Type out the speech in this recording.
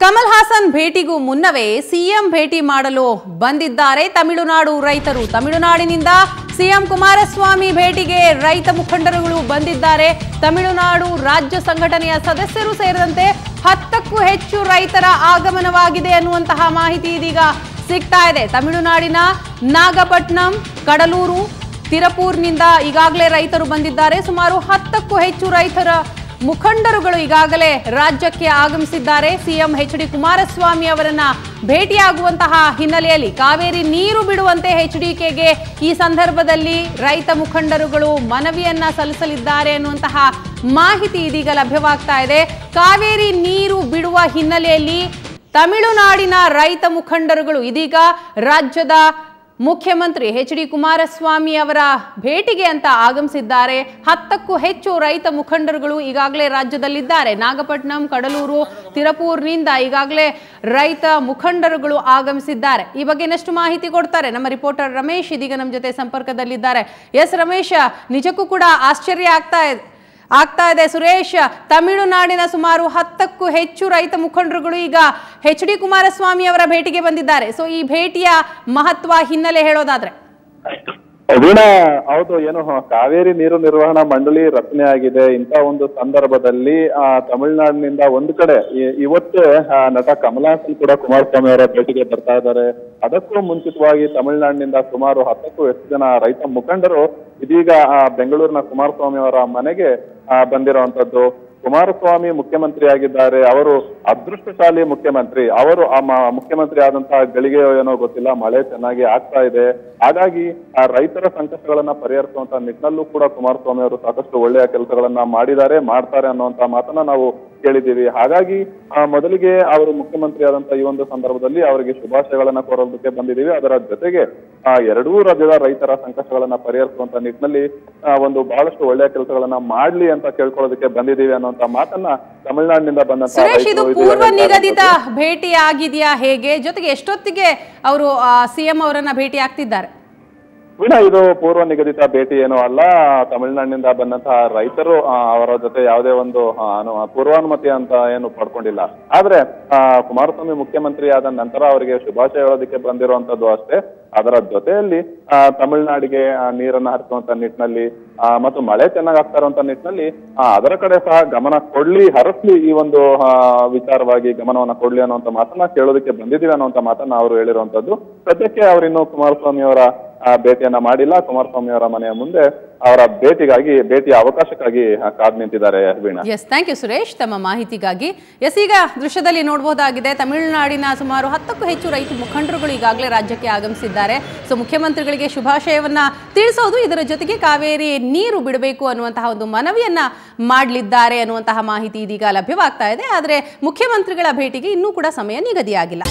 ಕಮಲ್ ಹಾಸನ್ ಭೇಟಿಗೂ ಮುನ್ನವೇ ಸಿಎಂ ಭೇಟಿ ಮಾಡಲು ಬಂದಿದ್ದಾರೆ ತಮಿಳುನಾಡು ರೈತರು. ತಮಿಳುನಾಡಿನಿಂದ ಸಿಎಂ ಕುಮಾರಸ್ವಾಮಿ ಭೇಟಿಗೆ ರೈತ ಮುಖಂಡರುಗಳು ಬಂದಿದ್ದಾರೆ. ತಮಿಳುನಾಡು ರಾಜ್ಯ ಸಂಘಟನೆಯ ಸದಸ್ಯರು ಸೇರಿದಂತೆ 10ಕ್ಕೂ ಹೆಚ್ಚು ರೈತರ ಆಗಮನವಾಗಿದೆ ಅನ್ನುವಂತಹ ಮಾಹಿತಿ ಇದೀಗ ಸಿಗ್ತಾ ಇದೆ. ತಮಿಳುನಾಡಿನ ನಾಗಪಟ್ಟಣಂ, ಕಡಲೂರು, ತಿರುಪೂರ್ನಿಂದ ಈಗಾಗಲೇ ರೈತರು ಬಂದಿದ್ದಾರೆ. ಸುಮಾರು 10ಕ್ಕೂ ಹೆಚ್ಚು ರೈತರ ಮುಖಂಡರುಗಳು ಈಗಾಗಲೇ ರಾಜ್ಯಕ್ಕೆ ಆಗಮಿಸಿದ್ದಾರೆ. CM H D. ಕುಮಾರಸ್ವಾಮಿ ಅವರನ್ನ ಭೇಟಿಯಾಗುವಂತಹ ಹಿನ್ನೆಲೆಯಲ್ಲಿ ಕಾವೇರಿ ನೀರು ಬಿಡುವಂತೆ ಎಚ್ಡಿಕೆಗೆ ಈ ಸಂದರ್ಭದಲ್ಲಿ ರೈತ ಮುಖಂಡರುಗಳು ಮನವಿಯನ್ನ ಸಲ್ಲಿಸಲಿದ್ದಾರೆ ಅನ್ನುವಂತಹ ಮಾಹಿತಿ ಇದೀಗ ಲಭ್ಯವಾಗ್ತಾ ಇದೆ. ಕಾವೇರಿ ನೀರು ಬಿಡುವ ಹಿನ್ನೆಲೆಯಲ್ಲಿ ತಮಿಳುನಾಡಿನ ರೈತ ಮುಖಂಡರುಗಳು ಇದೀಗ ರಾಜ್ಯದ ಮುಖ್ಯಮಂತ್ರಿ ಎಚ್.ಡಿ. ಕುಮಾರಸ್ವಾಮಿ ಅವರ ಭೇಟಿಗೆ ಅಂತ ಆಗಮಿಸಿದ್ದಾರೆ. 10ಕ್ಕೂ ಹೆಚ್ಚು ರೈತ ಮುಖಂಡರುಗಳು ಈಗಾಗಲೇ ರಾಜ್ಯದಲ್ಲಿದ್ದಾರೆ. ನಾಗಪಟ್ಟಣಂ, ಕಡಲೂರು, ತಿರುಪೂರ್ನಿಂದ ಈಗಾಗಲೇ ರೈತ ಮುಖಂಡರುಗಳು ಆಗಮಿಸಿದ್ದಾರೆ. ಈ ಬಗ್ಗೆ ಇನ್ನಷ್ಟು ಮಾಹಿತಿ ಕೊಡ್ತಾರೆ ನಮ್ಮ ರಿಪೋರ್ಟರ್ ರಮೇಶ್ ಇದೀಗ ನಮ್ಮ ಜೊತೆ ಸಂಪರ್ಕದಲ್ಲಿದ್ದಾರೆ. ಎಸ್ ರಮೇಶ್, ನಿಜಕ್ಕೂ ಕೂಡ ಆಶ್ಚರ್ಯ ಆಗ್ತಾ ಇದೆ. ಸುರೇಶ್, ತಮಿಳುನಾಡಿನ ಸುಮಾರು 10ಕ್ಕೂ ಹೆಚ್ಚು ರೈತ ಮುಖಂಡರುಗಳು ಈಗ ಎಚ್.ಡಿ. ಕುಮಾರಸ್ವಾಮಿ ಅವರ ಭೇಟಿಗೆ ಬಂದಿದ್ದಾರೆ. ಸೊ ಈ ಭೇಟಿಯ ಮಹತ್ವ ಹಿನ್ನೆಲೆ ಹೇಳೋದಾದ್ರೆ? ವೀಣಾ, ಹೌದು, ಏನು ಕಾವೇರಿ ನೀರು ನಿರ್ವಹಣಾ ಮಂಡಳಿ ರಚನೆ ಆಗಿದೆ. ಇಂಥ ಒಂದು ಸಂದರ್ಭದಲ್ಲಿ ತಮಿಳುನಾಡಿನಿಂದ ಒಂದು ಕಡೆ ಇವತ್ತೇ ನಟ ಕಮಲ್ ಹಾಸನ್ ಕೂಡ ಕುಮಾರಸ್ವಾಮಿ ಅವರ ಭೇಟಿಗೆ ಬರ್ತಾ ಇದ್ದಾರೆ. ಅದಕ್ಕೂ ಮುಂಚಿತವಾಗಿ ತಮಿಳುನಾಡಿನಿಂದ ಸುಮಾರು 10ಕ್ಕೂ ಹೆಚ್ಚು ಜನ ರೈತ ಮುಖಂಡರು ಇದೀಗ ಬೆಂಗಳೂರಿನ ಕುಮಾರಸ್ವಾಮಿ ಅವರ ಮನೆಗೆ ಬಂದಿರುವಂತದ್ದು. ಕುಮಾರಸ್ವಾಮಿ ಮುಖ್ಯಮಂತ್ರಿ ಆಗಿದ್ದಾರೆ. ಅವರು ಅದೃಷ್ಟಶಾಲಿ ಮುಖ್ಯಮಂತ್ರಿ. ಅವರು ಮುಖ್ಯಮಂತ್ರಿ ಆದಂತಹ ಗಳಿಗೆ ಏನೋ ಗೊತ್ತಿಲ್ಲ, ಮಳೆ ಚೆನ್ನಾಗಿ ಆಗ್ತಾ ಇದೆ. ಹಾಗಾಗಿ ಆ ರೈತರ ಸಂಕಷ್ಟಗಳನ್ನ ಪರಿಹರಿಸುವಂತ ನಿಟ್ಟಿನಲ್ಲೂ ಕೂಡ ಕುಮಾರಸ್ವಾಮಿ ಅವರು ಸಾಕಷ್ಟು ಒಳ್ಳೆಯ ಕೆಲಸಗಳನ್ನ ಮಾಡ್ತಾರೆ ಅನ್ನುವಂತ ಮಾತನ್ನ ನಾವು ಕೇಳಿದ್ದೀವಿ. ಹಾಗಾಗಿ ಮೊದಲಿಗೆ ಅವರು ಮುಖ್ಯಮಂತ್ರಿ ಆದಂತ ಈ ಒಂದು ಸಂದರ್ಭದಲ್ಲಿ ಅವರಿಗೆ ಶುಭಾಶಯಗಳನ್ನ ಕೋರೋದಕ್ಕೆ ಬಂದಿದ್ದೀವಿ. ಅದರ ಜೊತೆಗೆ ಎರಡೂ ರಾಜ್ಯದ ರೈತರ ಸಂಕಷ್ಟಗಳನ್ನ ಪರಿಹರಿಸುವಂತ ನಿಟ್ಟಿನಲ್ಲಿ ಒಂದು ಬಹಳಷ್ಟು ಒಳ್ಳೆಯ ಕೆಲಸಗಳನ್ನ ಮಾಡ್ಲಿ ಅಂತ ಕೇಳ್ಕೊಳ್ಳೋದಕ್ಕೆ ಬಂದಿದ್ದೀವಿ ಅನ್ನುವಂತ ಮಾತನ್ನ ತಮಿಳುನಾಡಿನಿಂದ ಬಂದಂತ ಪೂರ್ವ ನಿಗದಿತ ಭೇಟಿ ಆಗಿದೆಯಾ ಹೇಗೆ? ಜೊತೆಗೆ ಎಷ್ಟೊತ್ತಿಗೆ ಅವರು ಸಿಎಂ ಅವರನ್ನ ಭೇಟಿ ಆಗ್ತಿದ್ದಾರೆ? ವೀಣಾ, ಇದು ಪೂರ್ವ ನಿಗದಿತ ಭೇಟಿ ಏನೂ ಅಲ್ಲ. ತಮಿಳುನಾಡಿನಿಂದ ಬಂದಂತಹ ರೈತರು ಅವರ ಜೊತೆ ಯಾವುದೇ ಒಂದು ಪೂರ್ವಾನುಮತಿ ಅಂತ ಏನು ಪಡ್ಕೊಂಡಿಲ್ಲ. ಆದ್ರೆ ಕುಮಾರಸ್ವಾಮಿ ಮುಖ್ಯಮಂತ್ರಿ ಆದ ನಂತರ ಅವರಿಗೆ ಶುಭಾಶಯ ಹೇಳೋದಕ್ಕೆ ಬಂದಿರುವಂತದ್ದು ಅಷ್ಟೇ. ಅದರ ಜೊತೆಯಲ್ಲಿ ತಮಿಳುನಾಡಿಗೆ ನೀರನ್ನ ಹರಿಸುವಂತ ನಿಟ್ಟಿನಲ್ಲಿ ಮತ್ತು ಮಳೆ ಚೆನ್ನಾಗಿ ಆಗ್ತಾ ಇರುವಂತ ನಿಟ್ಟಿನಲ್ಲಿ ಅದರ ಕಡೆ ಸಹ ಗಮನ ಹರಿಸ್ಲಿ, ಈ ಒಂದು ವಿಚಾರವಾಗಿ ಗಮನವನ್ನ ಕೊಡ್ಲಿ ಅನ್ನುವಂತ ಮಾತನ್ನ ಕೇಳೋದಕ್ಕೆ ಬಂದಿದ್ದೀವಿ ಅನ್ನುವಂತ ಮಾತನ್ನ ಅವರು ಹೇಳಿರುವಂತದ್ದು. ಸದ್ಯಕ್ಕೆ ಅವರಿನ್ನು ಕುಮಾರಸ್ವಾಮಿ ಅವರ ಭೇಟಿಯನ್ನ ಮಾಡಿಲ್ಲ. ಕುಮಾರಸ್ವಾಮಿ ಅವರ ಮನೆಯ ಮುಂದೆ ಅವರ ಭೇಟಿಯ ಅವಕಾಶಕ್ಕಾಗಿ ಕಾದು ನಿಂತಿದ್ದಾರೆ. Veena, yes, thank you Suresh ತಮ್ಮ ಮಾಹಿತಿಗಾಗಿ. ಎಸ್, ಈಗ ದೃಶ್ಯದಲ್ಲಿ ನೋಡಬಹುದಾಗಿದೆ ತಮಿಳುನಾಡಿನ ಸುಮಾರು 10ಕ್ಕೂ ಹೆಚ್ಚು ರೈತ ಮುಖಂಡರುಗಳು ಈಗಾಗಲೇ ರಾಜ್ಯಕ್ಕೆ ಆಗಮಿಸಿದ್ದಾರೆ. ಸೊ ಮುಖ್ಯಮಂತ್ರಿಗಳಿಗೆ ಶುಭಾಶಯವನ್ನ ತಿಳಿಸೋದು, ಇದರ ಜೊತೆಗೆ ಕಾವೇರಿ ನೀರು ಬಿಡಬೇಕು ಅನ್ನುವಂತಹ ಒಂದು ಮನವಿಯನ್ನ ಮಾಡಲಿದ್ದಾರೆ ಅನ್ನುವಂತಹ ಮಾಹಿತಿ ಇದೀಗ ಲಭ್ಯವಾಗ್ತಾ ಇದೆ. ಆದರೆ ಮುಖ್ಯಮಂತ್ರಿಗಳ ಭೇಟಿಗೆ ಇನ್ನೂ ಕೂಡ ಸಮಯ ನಿಗದಿಯಾಗಿಲ್ಲ.